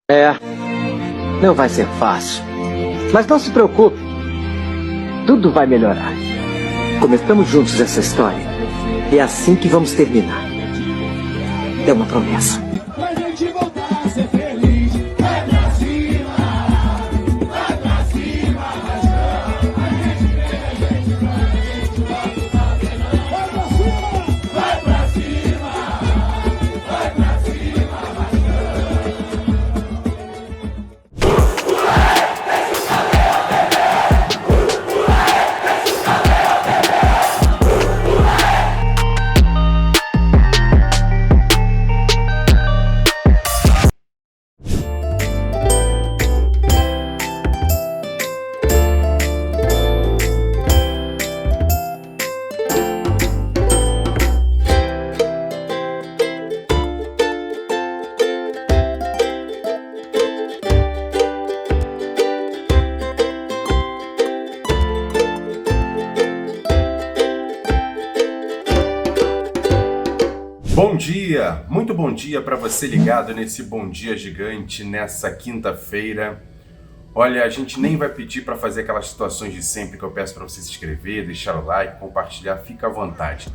É, não vai ser fácil. Mas não se preocupe. Tudo vai melhorar. Começamos juntos essa história. E é assim que vamos terminar. É uma promessa. Pra gente voltar a ser feliz. Vai pra cima. Vai pra cima. A gente vem, a gente vai pra cima. Vai pra cima. Vai pra cima. Bom dia, muito bom dia para você ligado nesse Bom Dia Gigante nessa quinta-feira. Olha, a gente nem vai pedir para fazer aquelas situações de sempre que eu peço para você se inscrever, deixar o like, compartilhar, fica à vontade.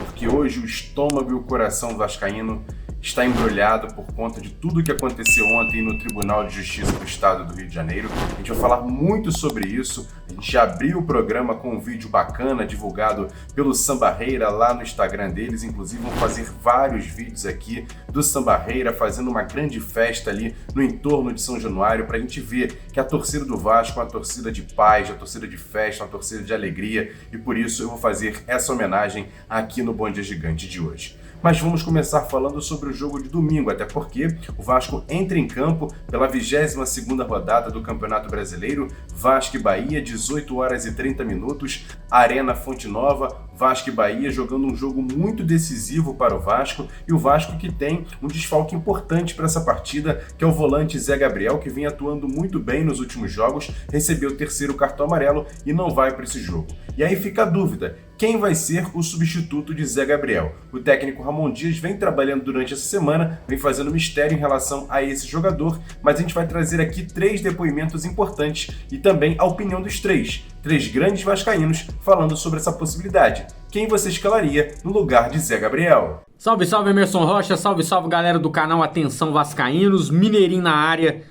Porque hoje o estômago e o coração do vascaíno está embrulhado por conta de tudo que aconteceu ontem no Tribunal de Justiça do Estado do Rio de Janeiro. A gente vai falar muito sobre isso. A gente já abriu o programa com um vídeo bacana divulgado pelo Sambarreira lá no Instagram deles. Inclusive vão fazer vários vídeos aqui do Sambarreira fazendo uma grande festa ali no entorno de São Januário para a gente ver que a torcida do Vasco é uma torcida de paz, uma torcida de festa, uma torcida de alegria. E por isso eu vou fazer essa homenagem aqui no Bom Dia Gigante de hoje. Mas vamos começar falando sobre o jogo de domingo, até porque o Vasco entra em campo pela 22ª rodada do Campeonato Brasileiro, Vasco e Bahia, 18 horas e 30 minutos, Arena Fonte Nova, Vasco e Bahia jogando um jogo muito decisivo para o Vasco, e o Vasco que tem um desfalque importante para essa partida, que é o volante Zé Gabriel, que vem atuando muito bem nos últimos jogos, recebeu o 3º cartão amarelo e não vai para esse jogo. E aí fica a dúvida, quem vai ser o substituto de Zé Gabriel? O técnico Ramon Dias vem trabalhando durante essa semana, vem fazendo mistério em relação a esse jogador, mas a gente vai trazer aqui 3 depoimentos importantes e também a opinião dos 3 grandes vascaínos falando sobre essa possibilidade. Quem você escalaria no lugar de Zé Gabriel? Salve, salve Emerson Rocha, salve, salve galera do canal Atenção Vascaínos, Mineirinho na área.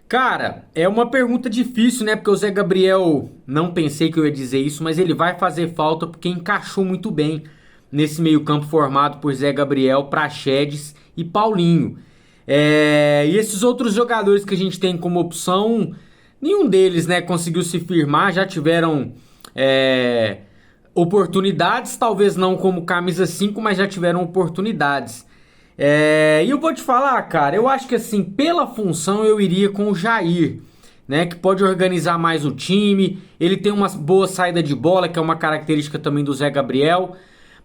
Cara, é uma pergunta difícil, né? Porque o Zé Gabriel, não pensei que eu ia dizer isso, mas ele vai fazer falta porque encaixou muito bem nesse meio campo formado por Zé Gabriel, Praxedes e Paulinho. E esses outros jogadores que a gente tem como opção, nenhum deles, né, conseguiu se firmar, já tiveram oportunidades, talvez não como camisa 5, mas já tiveram oportunidades. E eu vou te falar, cara, eu acho que assim, pela função eu iria com o Jair, né, que pode organizar mais o time, ele tem uma boa saída de bola, que é uma característica também do Zé Gabriel,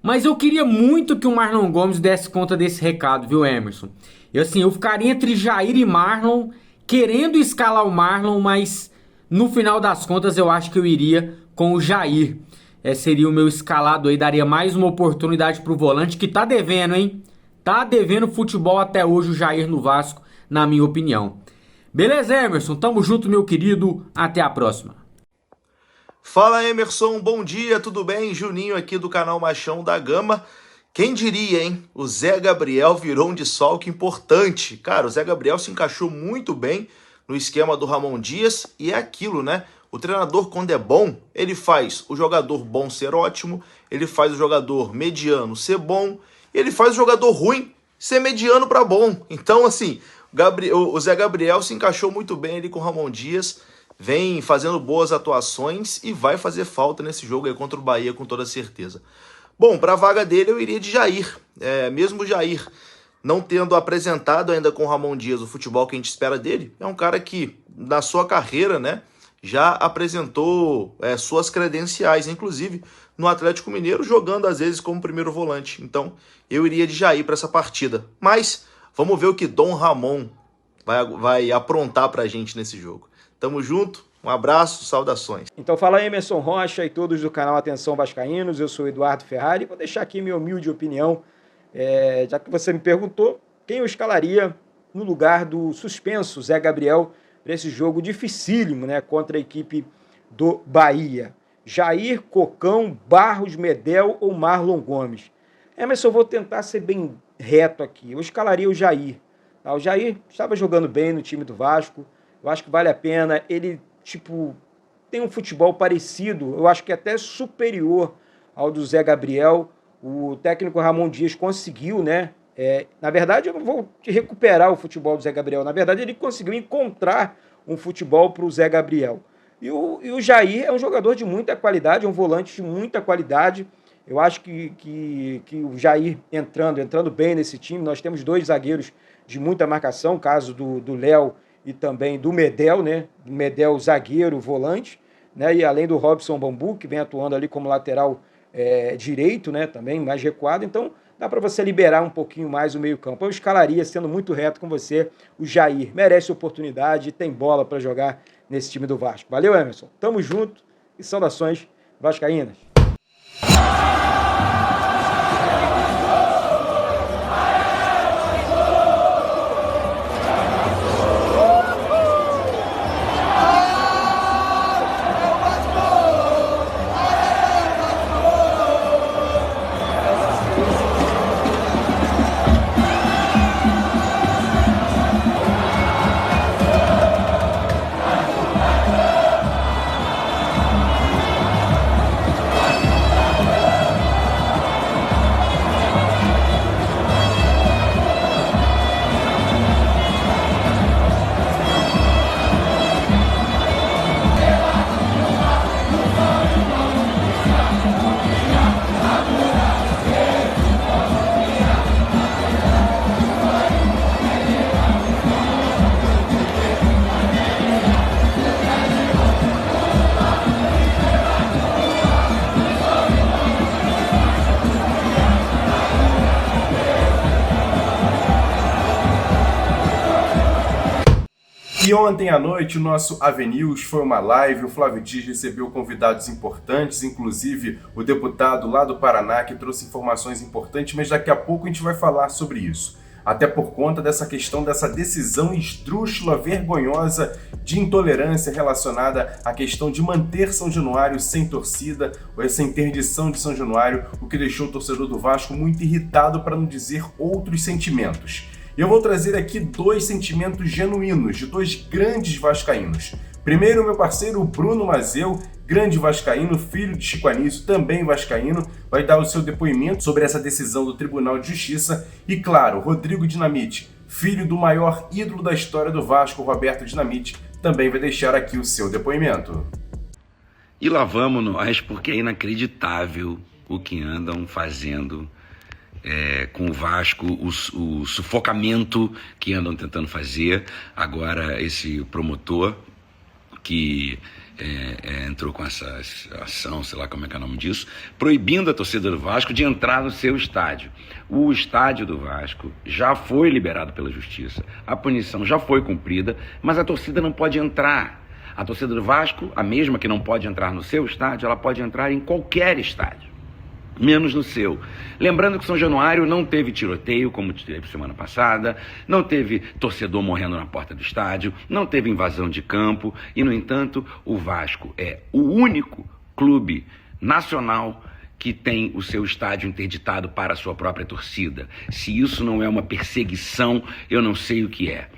mas eu queria muito que o Marlon Gomes desse conta desse recado, viu, Emerson? Eu ficaria entre Jair e Marlon, querendo escalar o Marlon, mas no final das contas eu acho que eu iria com o Jair. Seria o meu escalado aí, daria mais uma oportunidade pro volante, que tá devendo, hein? Tá devendo futebol até hoje o Jair no Vasco, na minha opinião. Beleza, Emerson? Tamo junto, meu querido. Até a próxima. Fala, Emerson. Bom dia, tudo bem? Juninho aqui do canal Machão da Gama. Quem diria, hein? O Zé Gabriel virou um desfalque importante. Cara, o Zé Gabriel se encaixou muito bem no esquema do Ramon Dias e é aquilo, né? O treinador, quando é bom, ele faz o jogador bom ser ótimo, ele faz o jogador mediano ser bom, ele faz o jogador ruim ser mediano para bom. Então, assim, o Zé Gabriel se encaixou muito bem ali com o Ramon Dias, vem fazendo boas atuações e vai fazer falta nesse jogo aí contra o Bahia com toda certeza. Bom, para a vaga dele eu iria de Jair. Mesmo o Jair não tendo apresentado ainda com o Ramon Dias o futebol que a gente espera dele, é um cara que, na sua carreira, né, já apresentou suas credenciais, inclusive no Atlético Mineiro, jogando às vezes como primeiro volante. Então, eu iria de Jair para essa partida. Mas, vamos ver o que Dom Ramon vai aprontar para a gente nesse jogo. Tamo junto, um abraço, saudações. Então fala aí, Emerson Rocha e todos do canal Atenção Vascaínos, eu sou Eduardo Ferrari, vou deixar aqui minha humilde opinião, já que você me perguntou quem eu escalaria no lugar do suspenso Zé Gabriel para esse jogo dificílimo, né, contra a equipe do Bahia. Jair, Cocão, Barros, Medel ou Marlon Gomes? Mas eu vou tentar ser bem reto aqui. Eu escalaria o Jair. Tá? O Jair estava jogando bem no time do Vasco. Eu acho que vale a pena. Ele, tem um futebol parecido, eu acho que até superior ao do Zé Gabriel. O técnico Ramon Dias conseguiu, né? Na verdade, eu não vou recuperar o futebol do Zé Gabriel. Na verdade, ele conseguiu encontrar um futebol para o Zé Gabriel. E o Jair é um jogador de muita qualidade, é um volante de muita qualidade. Eu acho que o Jair entrando bem nesse time. Nós temos 2 zagueiros de muita marcação, caso do Léo e também do Medel, né? Do Medel, zagueiro, volante, né? E além do Robson Bambu, que vem atuando ali como lateral direito, né? Também mais recuado. Então, dá para você liberar um pouquinho mais o meio-campo. Eu escalaria, sendo muito reto com você, o Jair. Merece oportunidade, tem bola para jogar nesse time do Vasco. Valeu, Emerson. Tamo junto e saudações vascaínas. E ontem à noite o nosso Avenews foi uma live, o Flávio Dias recebeu convidados importantes, inclusive o deputado lá do Paraná que trouxe informações importantes, mas daqui a pouco a gente vai falar sobre isso. Até por conta dessa questão, dessa decisão esdrúxula, vergonhosa de intolerância relacionada à questão de manter São Januário sem torcida, ou essa interdição de São Januário, o que deixou o torcedor do Vasco muito irritado, para não dizer outros sentimentos. E eu vou trazer aqui 2 sentimentos genuínos de 2 grandes vascaínos. Primeiro, meu parceiro Bruno Mazeu, grande vascaíno, filho de Chico Anísio, também vascaíno, vai dar o seu depoimento sobre essa decisão do Tribunal de Justiça. E claro, Rodrigo Dinamite, filho do maior ídolo da história do Vasco, Roberto Dinamite, também vai deixar aqui o seu depoimento. E lá vamos nós, porque é inacreditável o que andam fazendo com o Vasco, o sufocamento que andam tentando fazer. Agora esse promotor que entrou com essa ação, sei lá como é que é o nome disso, proibindo a torcida do Vasco de entrar no seu estádio. O estádio do Vasco já foi liberado pela Justiça, a punição já foi cumprida, mas a torcida não pode entrar. A torcida do Vasco, a mesma que não pode entrar no seu estádio, ela pode entrar em qualquer estádio, menos no seu. Lembrando que São Januário não teve tiroteio, como teve semana passada, não teve torcedor morrendo na porta do estádio, não teve invasão de campo, e, no entanto, o Vasco é o único clube nacional que tem o seu estádio interditado para a sua própria torcida. Se isso não é uma perseguição, eu não sei o que é.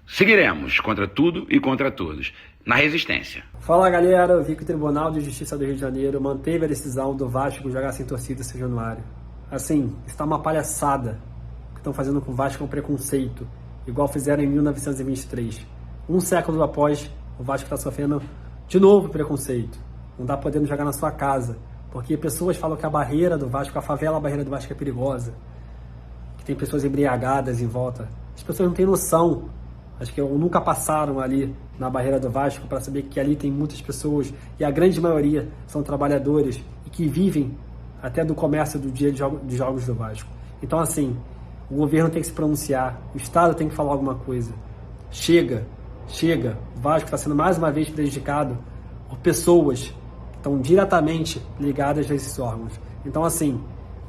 Seguiremos contra tudo e contra todos, na resistência. Fala galera, eu vi que o Tribunal de Justiça do Rio de Janeiro manteve a decisão do Vasco jogar sem torcida em São Januário. Assim, está uma palhaçada que estão fazendo com o Vasco um preconceito, igual fizeram em 1923. Um século após, o Vasco está sofrendo de novo preconceito. Não está podendo jogar na sua casa, porque pessoas falam que a barreira do Vasco, a favela, a barreira do Vasco é perigosa, que tem pessoas embriagadas em volta. As pessoas não têm noção. Acho que nunca passaram ali na barreira do Vasco para saber que ali tem muitas pessoas e a grande maioria são trabalhadores e que vivem até do comércio do dia de jogos do Vasco. Então, assim, o governo tem que se pronunciar, o Estado tem que falar alguma coisa. Chega. O Vasco está sendo mais uma vez prejudicado por pessoas que estão diretamente ligadas a esses órgãos. Então, assim,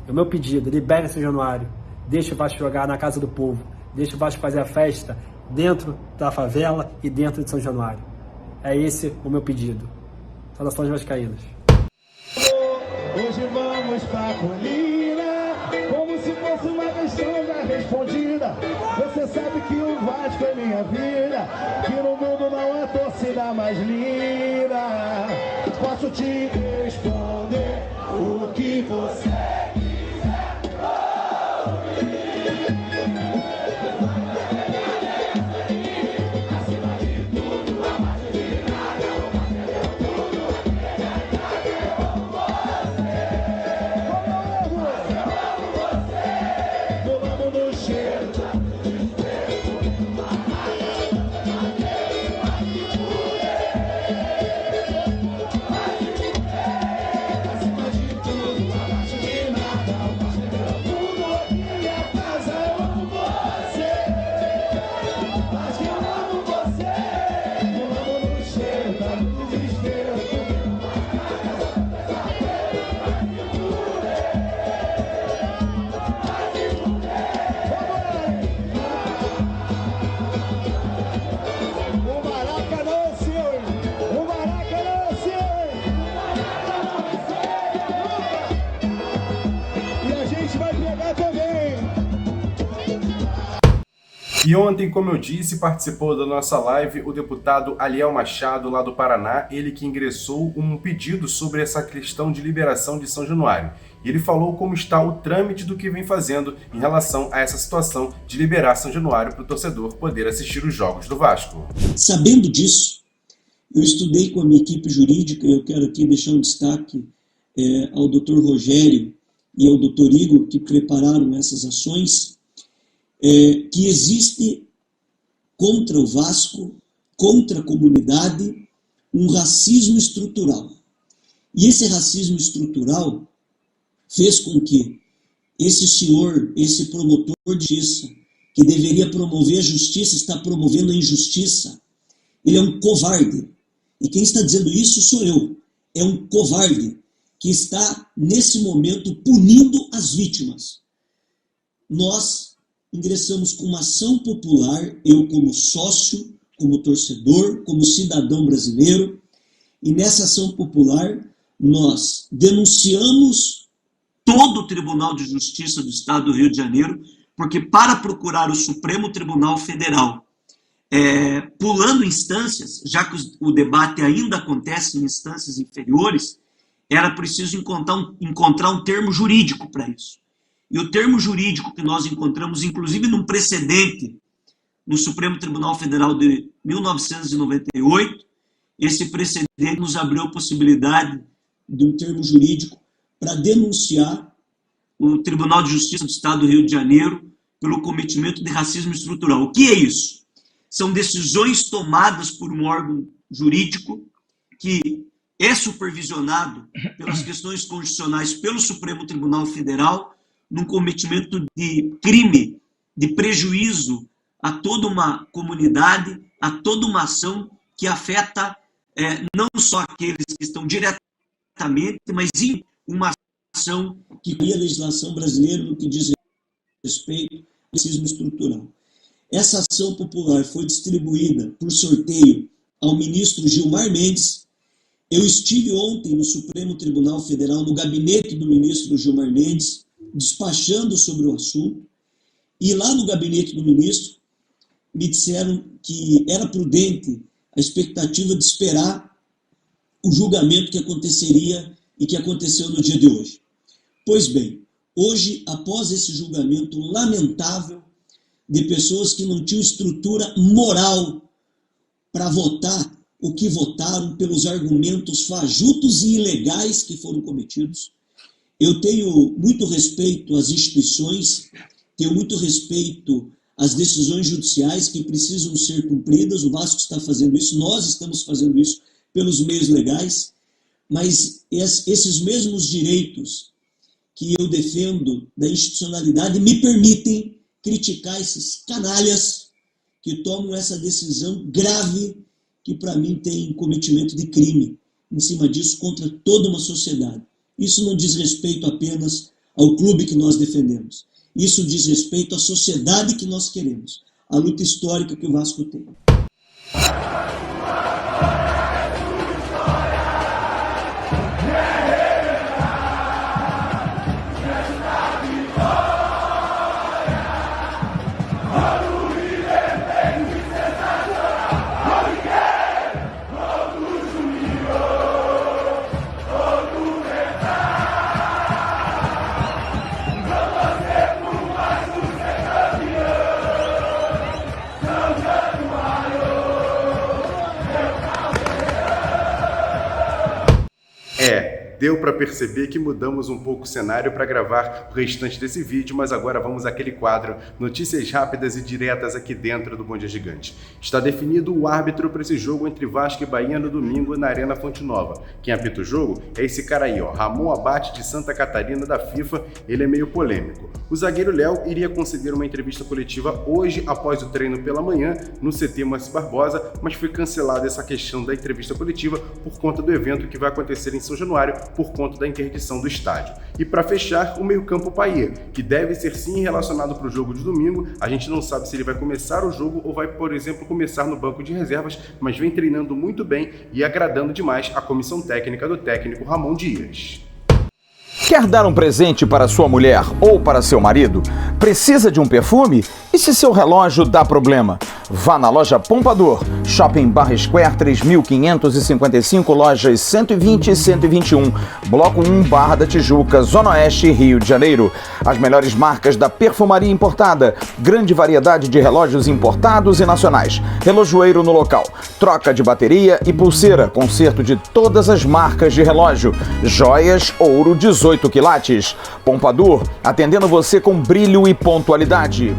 o meu pedido, libere São Januário, deixe o Vasco jogar na casa do povo, Deixa o Vasco fazer a festa dentro da favela e dentro de São Januário. É esse o meu pedido. Saudações vascaínas. Hoje vamos pra colina, como se fosse uma questão já respondida. Você sabe que o Vasco é minha vida, que no mundo não há torcida mais linda. Posso te responder o que você quiser. Acima de tudo, abaixo de nada, eu bateu tudo, eu amo você. Eu amo no cheiro. E ontem, como eu disse, participou da nossa live o deputado Aliel Machado, lá do Paraná, ele que ingressou um pedido sobre essa questão de liberação de São Januário. E ele falou como está o trâmite do que vem fazendo em relação a essa situação de liberar São Januário para o torcedor poder assistir os jogos do Vasco. Sabendo disso, eu estudei com a minha equipe jurídica, eu quero aqui deixar um destaque ao Dr. Rogério e ao Dr. Igor, que prepararam essas ações, que existe contra o Vasco, contra a comunidade, um racismo estrutural. E esse racismo estrutural fez com que esse senhor, esse promotor de justiça, que deveria promover a justiça, está promovendo a injustiça. Ele é um covarde. E quem está dizendo isso sou eu. É um covarde que está, nesse momento, punindo as vítimas. Nós ingressamos com uma ação popular, eu como sócio, como torcedor, como cidadão brasileiro, e nessa ação popular nós denunciamos todo o Tribunal de Justiça do Estado do Rio de Janeiro, porque para procurar o Supremo Tribunal Federal, pulando instâncias, já que o debate ainda acontece em instâncias inferiores, era preciso encontrar um termo jurídico para isso. E o termo jurídico que nós encontramos, inclusive num precedente no Supremo Tribunal Federal de 1998, esse precedente nos abriu a possibilidade de um termo jurídico para denunciar o Tribunal de Justiça do Estado do Rio de Janeiro pelo cometimento de racismo estrutural. O que é isso? São decisões tomadas por um órgão jurídico que é supervisionado pelas questões constitucionais pelo Supremo Tribunal Federal, num cometimento de crime, de prejuízo a toda uma comunidade, a toda uma ação que afeta não só aqueles que estão diretamente, mas em uma ação que cria a legislação brasileira no que diz respeito ao racismo estrutural. Essa ação popular foi distribuída por sorteio ao ministro Gilmar Mendes. Eu estive ontem no Supremo Tribunal Federal, no gabinete do ministro Gilmar Mendes, despachando sobre o assunto, e lá no gabinete do ministro me disseram que era prudente a expectativa de esperar o julgamento que aconteceria e que aconteceu no dia de hoje. Pois bem, hoje, após esse julgamento lamentável de pessoas que não tinham estrutura moral para votar o que votaram pelos argumentos fajutos e ilegais que foram cometidos, eu tenho muito respeito às instituições, tenho muito respeito às decisões judiciais que precisam ser cumpridas, o Vasco está fazendo isso, nós estamos fazendo isso pelos meios legais, mas esses mesmos direitos que eu defendo da institucionalidade me permitem criticar esses canalhas que tomam essa decisão grave que para mim tem cometimento de crime em cima disso contra toda uma sociedade. Isso não diz respeito apenas ao clube que nós defendemos. Isso diz respeito à sociedade que nós queremos, à luta histórica que o Vasco tem. Deu para perceber que mudamos um pouco o cenário para gravar o restante desse vídeo, mas agora vamos àquele quadro Notícias rápidas e diretas aqui dentro do Bom Dia Gigante. Está definido o árbitro para esse jogo entre Vasco e Bahia no domingo na Arena Fonte Nova. Quem apita o jogo é esse cara aí, ó, Ramon Abate de Santa Catarina da FIFA. Ele é meio polêmico. O zagueiro Léo iria conceder uma entrevista coletiva hoje após o treino pela manhã no CT Moacir Barbosa, mas foi cancelada essa questão da entrevista coletiva por conta do evento que vai acontecer em São Januário por conta da interdição do estádio. E para fechar, o meio-campo Payet, que deve ser sim relacionado para o jogo de domingo. A gente não sabe se ele vai começar o jogo ou vai, por exemplo, começar no banco de reservas, mas vem treinando muito bem e agradando demais a comissão técnica do técnico Ramon Dias. Quer dar um presente para sua mulher ou para seu marido? Precisa de um perfume? E se seu relógio dá problema? Vá na loja Pompadour, Shopping Barra Square 3555, lojas 120 e 121, Bloco 1, Barra da Tijuca, Zona Oeste, Rio de Janeiro. As melhores marcas da perfumaria importada, grande variedade de relógios importados e nacionais, relojoeiro no local, troca de bateria e pulseira, conserto de todas as marcas de relógio, joias, ouro 18 quilates. Pompadour, atendendo você com brilho e pontualidade.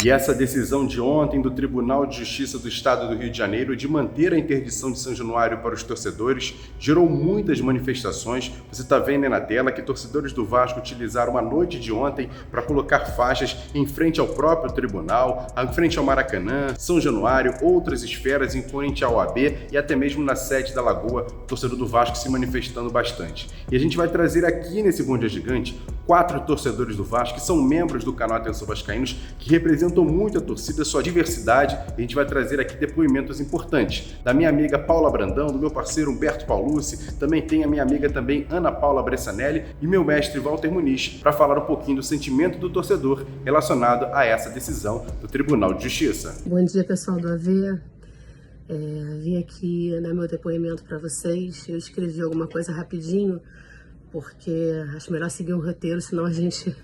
E essa decisão de ontem do Tribunal de Justiça do Estado do Rio de Janeiro de manter a interdição de São Januário para os torcedores gerou muitas manifestações. Você está vendo aí na tela que torcedores do Vasco utilizaram a noite de ontem para colocar faixas em frente ao próprio tribunal, em frente ao Maracanã, São Januário, outras esferas em frente ao AB e até mesmo na sede da Lagoa, o torcedor do Vasco se manifestando bastante. E a gente vai trazer aqui nesse Bom Dia Gigante 4 torcedores do Vasco que são membros do canal Atenção Vascaínos, que representam muito a torcida, sua diversidade. A gente vai trazer aqui depoimentos importantes da minha amiga Paula Brandão, do meu parceiro Humberto Paulucci, também tem a minha amiga também Ana Paula Bressanelli e meu mestre Walter Muniz, para falar um pouquinho do sentimento do torcedor relacionado a essa decisão do Tribunal de Justiça. Bom dia, pessoal do AV. Vim aqui dar meu depoimento para vocês. Eu escrevi alguma coisa rapidinho, porque acho melhor seguir um roteiro, senão a gente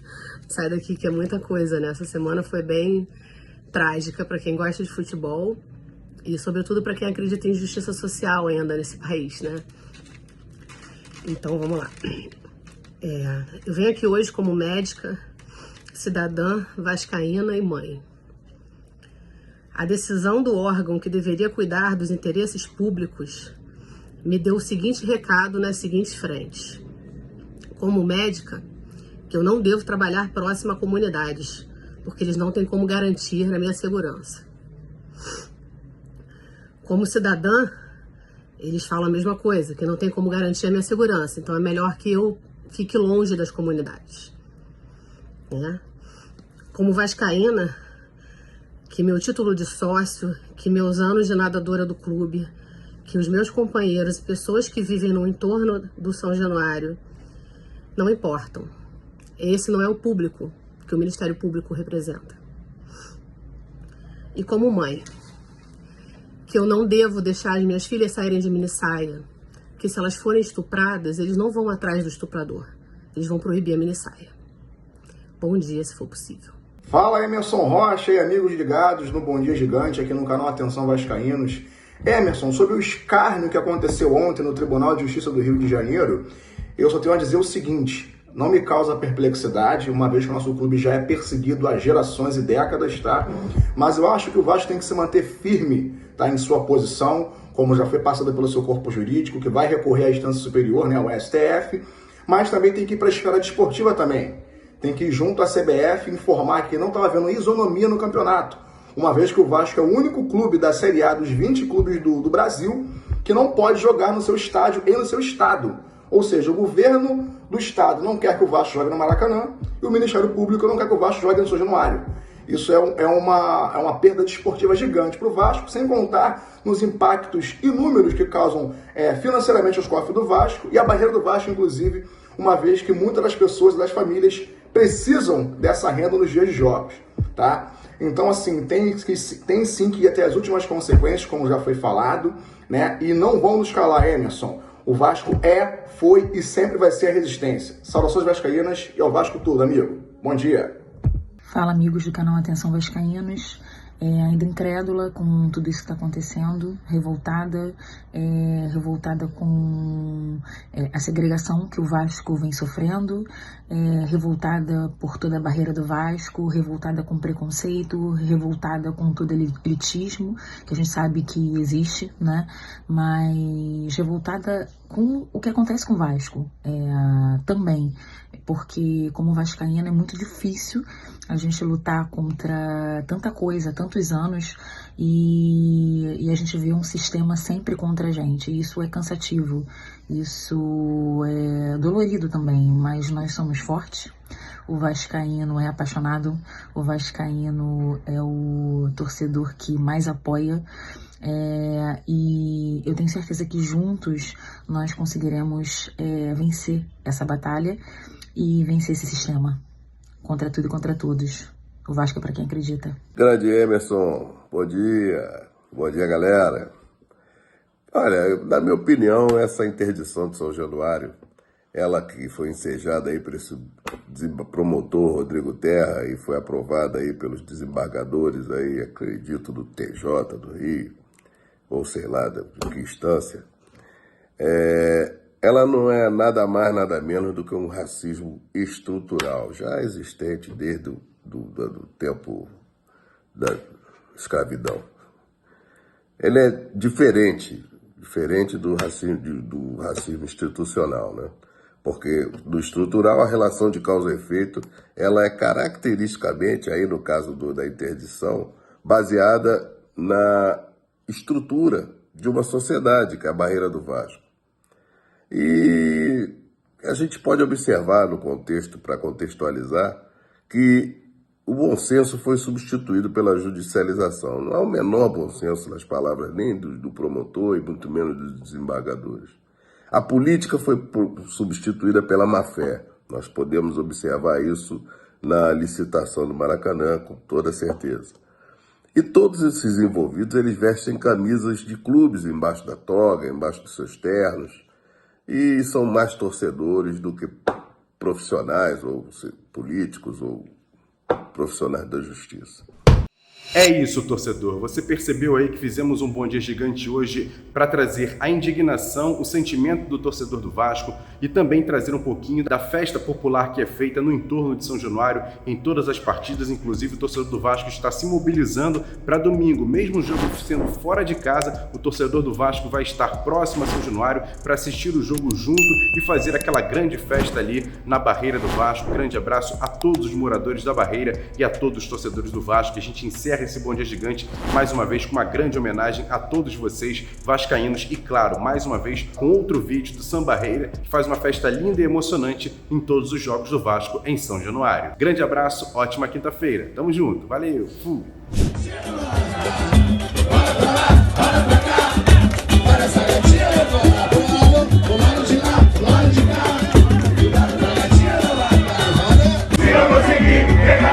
sai daqui, que é muita coisa, né? Essa semana foi bem trágica para quem gosta de futebol e, sobretudo, para quem acredita em justiça social ainda nesse país, né? Então, vamos lá. Eu venho aqui hoje como médica, cidadã, vascaína e mãe. A decisão do órgão que deveria cuidar dos interesses públicos me deu o seguinte recado nas seguintes frentes. Como médica, que eu não devo trabalhar próximo a comunidades, porque eles não têm como garantir a minha segurança. Como cidadã, eles falam a mesma coisa, que não tem como garantir a minha segurança, então é melhor que eu fique longe das comunidades. Né? Como vascaína, que meu título de sócio, que meus anos de nadadora do clube, que os meus companheiros e pessoas que vivem no entorno do São Januário não importam. Esse não é o público que o Ministério Público representa. E como mãe, que eu não devo deixar as minhas filhas saírem de minissaia, que se elas forem estupradas, eles não vão atrás do estuprador, eles vão proibir a minissaia. Bom dia, se for possível. Fala, Emerson Rocha e amigos ligados no Bom Dia Gigante aqui no canal Atenção Vascaínos. Emerson, sobre o escárnio que aconteceu ontem no Tribunal de Justiça do Rio de Janeiro, eu só tenho a dizer o seguinte: não me causa perplexidade, uma vez que o nosso clube já é perseguido há gerações e décadas, tá? Mas eu acho que o Vasco tem que se manter firme, tá, em sua posição, como já foi passada pelo seu corpo jurídico, que vai recorrer à instância superior, né, ao STF, mas também tem que ir para a esfera desportiva também. Tem que ir junto à CBF informar que não estava havendo isonomia no campeonato, uma vez que o Vasco é o único clube da Série A dos 20 clubes do Brasil que não pode jogar no seu estádio e no seu estado. Ou seja, o governo do estado não quer que o Vasco jogue no Maracanã e o Ministério Público não quer que o Vasco jogue no São Januário. Isso é uma perda desportiva gigante para o Vasco, sem contar nos impactos inúmeros que causam financeiramente os cofres do Vasco e a barreira do Vasco, inclusive, uma vez que muitas das pessoas e das famílias precisam dessa renda nos dias de jogos, tá? Então, assim, tem sim que ir até as últimas consequências, como já foi falado, né? E não vão nos calar, Emerson. O Vasco foi e sempre vai ser a resistência. Saudações vascaínas e ao Vasco tudo, amigo. Bom dia. Fala, amigos do canal Atenção Vascaínos. Ainda incrédula com tudo isso que está acontecendo, revoltada com a segregação que o Vasco vem sofrendo, revoltada por toda a barreira do Vasco, revoltada com preconceito, revoltada com todo elitismo, que a gente sabe que existe, né? Mas revoltada com o que acontece com o Vasco também, porque como vascaína é muito difícil a gente lutar contra tanta coisa, tantos anos, e a gente vê um sistema sempre contra a gente. Isso é cansativo, isso é dolorido também, mas nós somos fortes. O vascaíno é apaixonado, o vascaíno é o torcedor que mais apoia, e eu tenho certeza que juntos nós conseguiremos vencer essa batalha e vencer esse sistema contra tudo e contra todos. O Vasco é para quem acredita. Grande Emerson, bom dia galera. Olha, na minha opinião, essa interdição de São Januário, ela que foi ensejada aí por esse promotor Rodrigo Terra e foi aprovada aí pelos desembargadores aí, acredito, do TJ do Rio, ou sei lá, de que instância, ela não é nada mais, nada menos do que um racismo estrutural, já existente desde do tempo da escravidão. Ele é diferente do racismo institucional, né? Porque no estrutural a relação de causa e efeito, ela é caracteristicamente, aí no caso da interdição, baseada na estrutura de uma sociedade, que é a barreira do Vasco. E a gente pode observar no contexto, para contextualizar, que o bom senso foi substituído pela judicialização. Não há o menor bom senso nas palavras nem do promotor e muito menos dos desembargadores. A política foi substituída pela má-fé. Nós podemos observar isso na licitação do Maracanã, com toda certeza. E todos esses envolvidos, eles vestem camisas de clubes embaixo da toga, embaixo dos seus ternos, e são mais torcedores do que profissionais, ou políticos, ou profissionais da justiça. É isso, torcedor. Você percebeu aí que fizemos um Bom Dia Gigante hoje para trazer a indignação, o sentimento do torcedor do Vasco e também trazer um pouquinho da festa popular que é feita no entorno de São Januário em todas as partidas. Inclusive, o torcedor do Vasco está se mobilizando para domingo. Mesmo o jogo sendo fora de casa, o torcedor do Vasco vai estar próximo a São Januário para assistir o jogo junto e fazer aquela grande festa ali na Barreira do Vasco. Grande abraço a todos os moradores da Barreira e a todos os torcedores do Vasco. A gente encerra esse Bom Dia Gigante mais uma vez com uma grande homenagem a todos vocês vascaínos e, claro, mais uma vez com outro vídeo do Samba Barreira, que faz uma festa linda e emocionante em todos os jogos do Vasco em São Januário. Grande abraço, ótima quinta-feira. Tamo junto, valeu, fui! Se eu conseguir pegar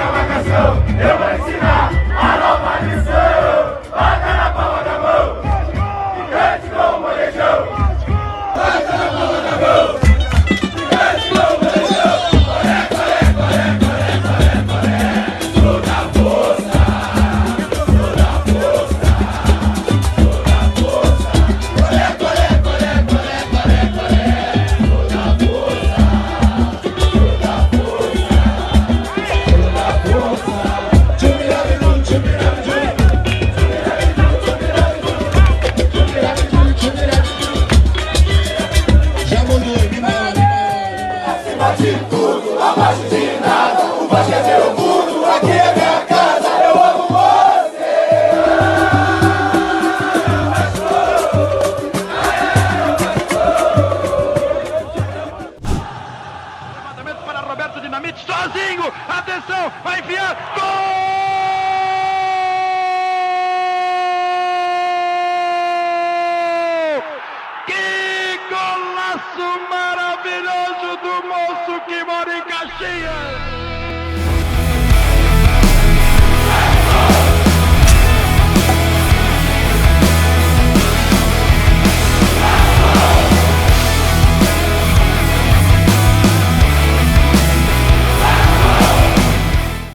Sozinho, atenção, vai enfiar, gol! Que golaço maravilhoso do moço que mora em Caxias!